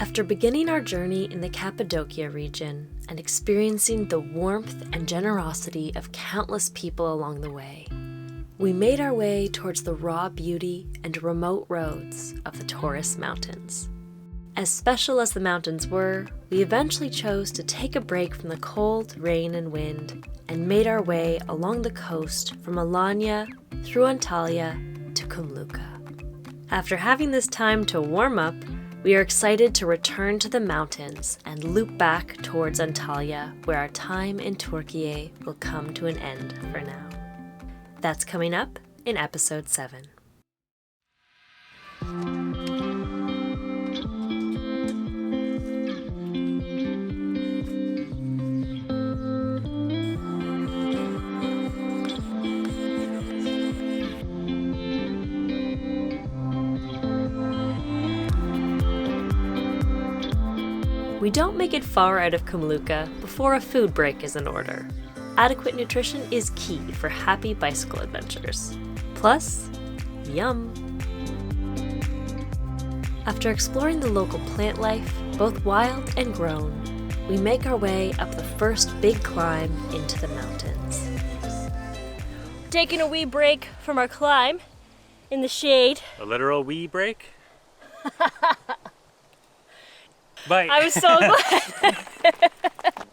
After beginning our journey in the Cappadocia region and experiencing the warmth and generosity of countless people along the way, we made our way towards the raw beauty and remote roads of the Taurus Mountains. As special as the mountains were, we eventually chose to take a break from the cold, rain, and wind and made our way along the coast from Alanya through Antalya to Kumluka. After having this time to warm up, we are excited to return to the mountains and loop back towards Antalya, where our time in Turkey will come to an end for now. That's coming up in episode 7. We don't make it far out of Kumluka before a food break is in order. Adequate nutrition is key for happy bicycle adventures. Plus, yum! After exploring the local plant life, both wild and grown, we make our way up the first big climb into the mountains. Taking a wee break from our climb in the shade. A literal wee break? Bye. I was so glad.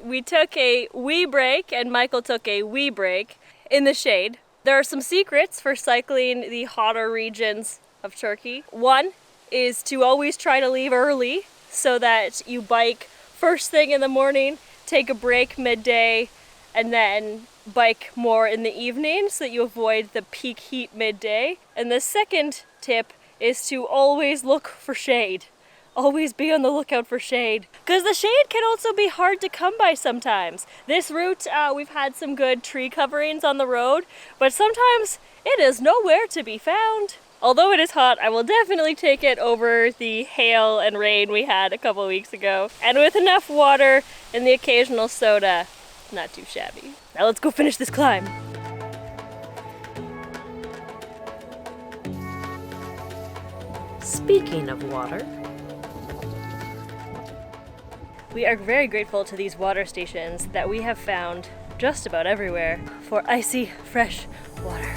We took a wee break, and Michael took a wee break in the shade. There are some secrets for cycling the hotter regions of Turkey. One is to always try to leave early so that you bike first thing in the morning, take a break midday, and then bike more in the evening so that you avoid the peak heat midday. And the second tip is to always look for shade. Always be on the lookout for shade, because the shade can also be hard to come by sometimes. This route, we've had some good tree coverings on the road, but sometimes it is nowhere to be found. Although it is hot, I will definitely take it over the hail and rain we had a couple weeks ago. And with enough water and the occasional soda, not too shabby. Now let's go finish this climb. Speaking of water, we are very grateful to these water stations that we have found just about everywhere for icy, fresh water.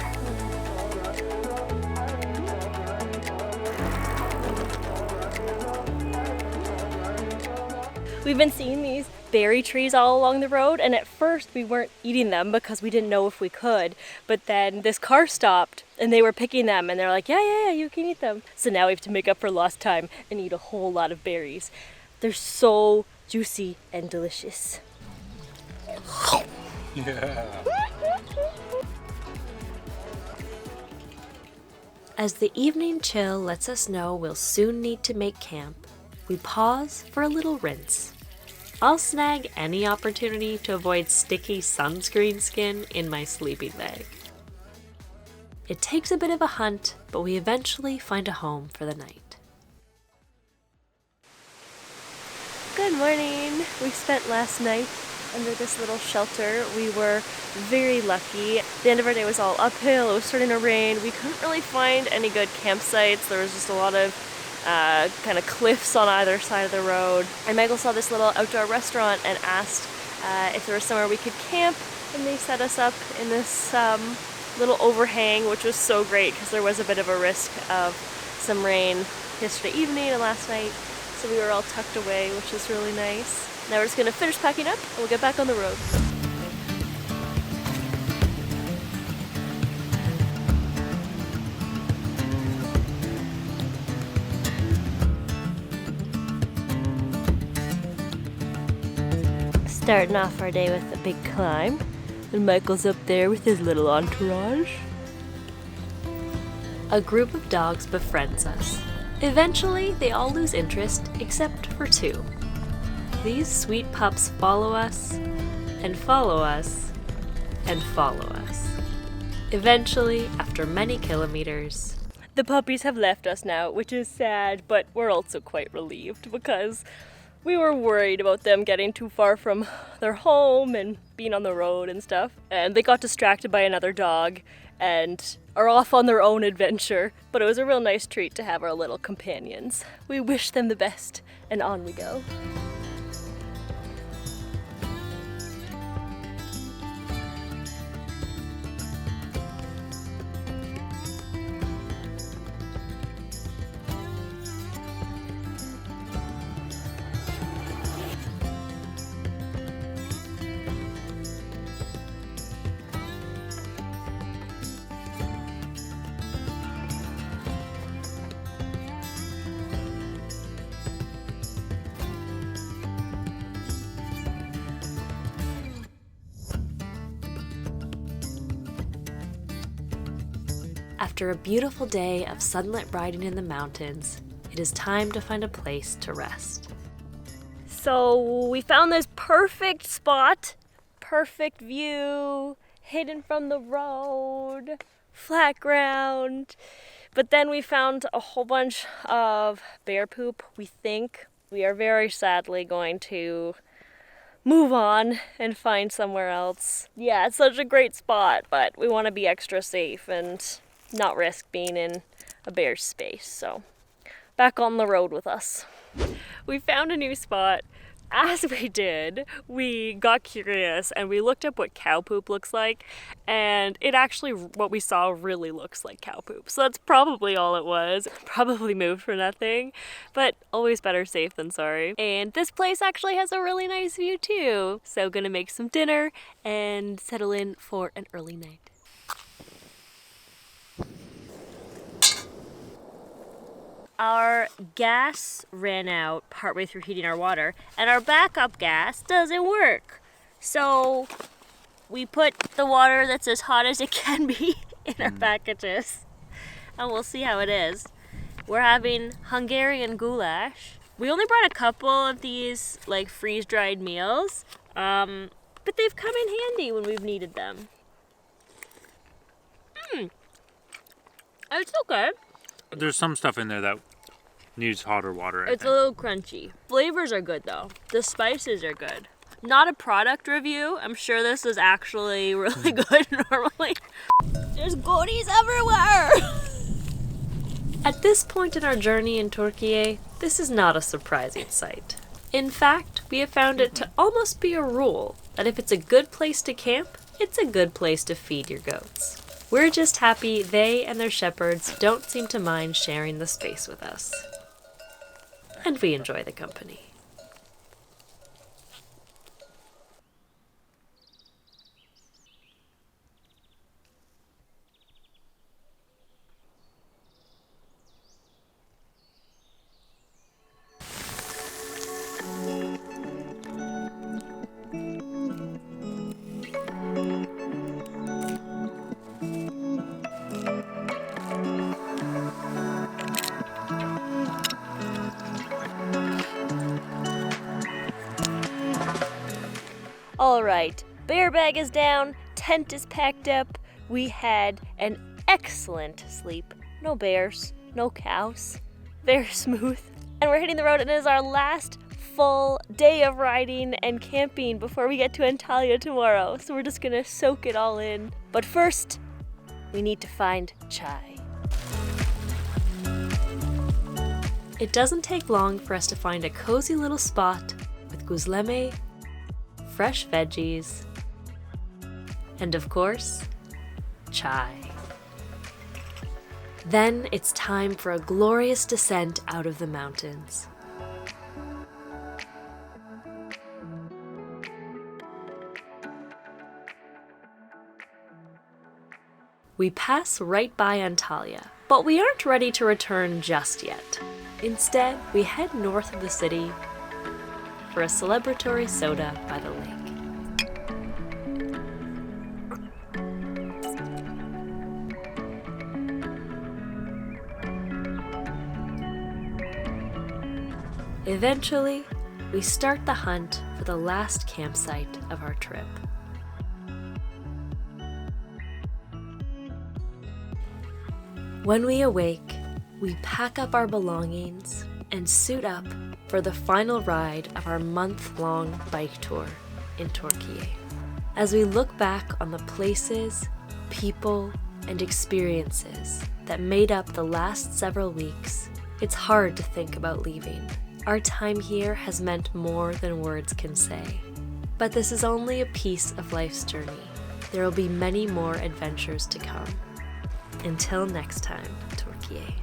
We've been seeing these berry trees all along the road, and at first we weren't eating them because we didn't know if we could, but then this car stopped and they were picking them and they're like, yeah, you can eat them. So now we have to make up for lost time and eat a whole lot of berries. They're so juicy and delicious. Yeah. As the evening chill lets us know we'll soon need to make camp, we pause for a little rinse. I'll snag any opportunity to avoid sticky sunscreen skin in my sleeping bag. It takes a bit of a hunt, but we eventually find a home for the night. Good morning. We spent last night under this little shelter. We were very lucky. The end of our day was all uphill. It was starting to rain. We couldn't really find any good campsites. There was just a lot of kind of cliffs on either side of the road. And Michael saw this little outdoor restaurant and asked if there was somewhere we could camp, and they set us up in this little overhang, which was so great because there was a bit of a risk of some rain yesterday evening and last night. So we were all tucked away, which is really nice. Now we're just gonna finish packing up and we'll get back on the road. Starting off our day with a big climb, and Michael's up there with his little entourage. A group of dogs befriends us. Eventually, they all lose interest except for 2. These sweet pups follow us, and follow us, and follow us. Eventually, after many kilometers, the puppies have left us now, which is sad, but we're also quite relieved because we were worried about them getting too far from their home and being on the road and stuff. And they got distracted by another dog, and are off on their own adventure. But it was a real nice treat to have our little companions. We wish them the best, and on we go. After a beautiful day of sunlit riding in the mountains, it is time to find a place to rest. So we found this perfect spot, perfect view, hidden from the road, flat ground. But then we found a whole bunch of bear poop, we think. We are very sadly going to move on and find somewhere else. Yeah, it's such a great spot, but we want to be extra safe and not risk being in a bear's space. So back on the road with us. We found a new spot. As we did, we got curious and we looked up what cow poop looks like, and it actually, what we saw really looks like cow poop. So that's probably all it was. Probably moved for nothing, but always better safe than sorry. And this place actually has a really nice view too. So gonna make some dinner and settle in for an early night. Our gas ran out partway through heating our water, and our backup gas doesn't work. So we put the water that's as hot as it can be in our packages, and we'll see how it is. We're having Hungarian goulash. We only brought a couple of these like freeze-dried meals, but they've come in handy when we've needed them. It's okay. There's some stuff in there that needs hotter water. It's a little crunchy. Flavors are good though. The spices are good. Not a product review. I'm sure this is actually really good normally. There's goodies everywhere! At this point in our journey in Turkey, this is not a surprising sight. In fact, we have found it to almost be a rule that if it's a good place to camp, it's a good place to feed your goats. We're just happy they and their shepherds don't seem to mind sharing the space with us. And we enjoy the company. All right, bear bag is down, tent is packed up. We had an excellent sleep. No bears, no cows, very smooth. And we're hitting the road, and it is our last full day of riding and camping before we get to Antalya tomorrow. So we're just gonna soak it all in. But first, we need to find chai. It doesn't take long for us to find a cozy little spot with guzleme, fresh veggies, and of course, chai. Then it's time for a glorious descent out of the mountains. We pass right by Antalya, but we aren't ready to return just yet. Instead, we head north of the city for a celebratory soda by the lake. Eventually, we start the hunt for the last campsite of our trip. When we awake, we pack up our belongings and suit up for the final ride of our month-long bike tour in Turkey. As we look back on the places, people, and experiences that made up the last several weeks, it's hard to think about leaving. Our time here has meant more than words can say. But this is only a piece of life's journey. There will be many more adventures to come. Until next time, Turkey.